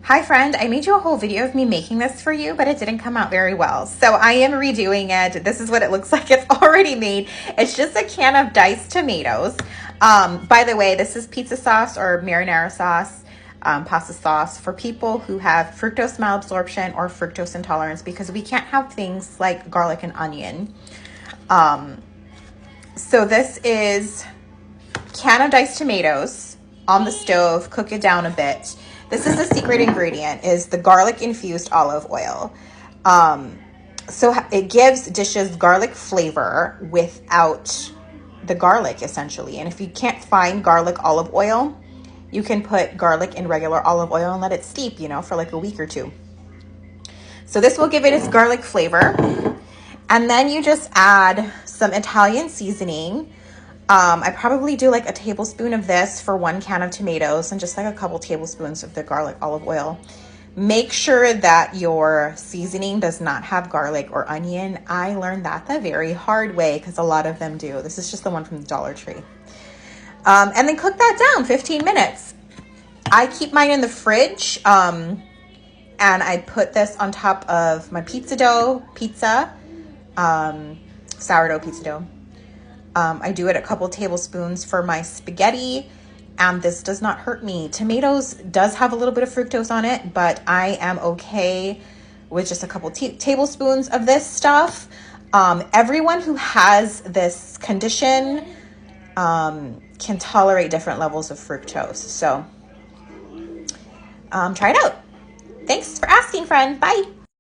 Hi friend, I made you a whole video of me making this for you, but it didn't come out very well. So I am redoing it. This is what it looks like. It's already made. It's just a can of diced tomatoes. By the way, this is pizza sauce or marinara sauce, pasta sauce for people who have fructose malabsorption or fructose intolerance, because we can't have things like garlic and onion. So this is can of diced tomatoes on the stove. Cook it down a bit. This is the secret ingredient, is the garlic infused olive oil. So it gives dishes garlic flavor without the garlic, essentially. And if you can't find garlic olive oil, you can put garlic in regular olive oil and let it steep, for like a week or two. So this will give it its garlic flavor. And then you just add some Italian seasoning. I probably do like a tablespoon of this for 1 can of tomatoes and just like a couple tablespoons of the garlic olive oil. Make sure that your seasoning does not have garlic or onion. I learned that the very hard way because a lot of them do. This is just the one from the Dollar Tree. And then cook that down 15 minutes. I keep mine in the fridge, and I put this on top of my sourdough pizza dough. I do it a couple tablespoons for my spaghetti, and this does not hurt me. Tomatoes does have a little bit of fructose on it, but I am okay with just a couple tablespoons of this stuff. Everyone who has this condition can tolerate different levels of fructose. So try it out. Thanks for asking, friend. Bye.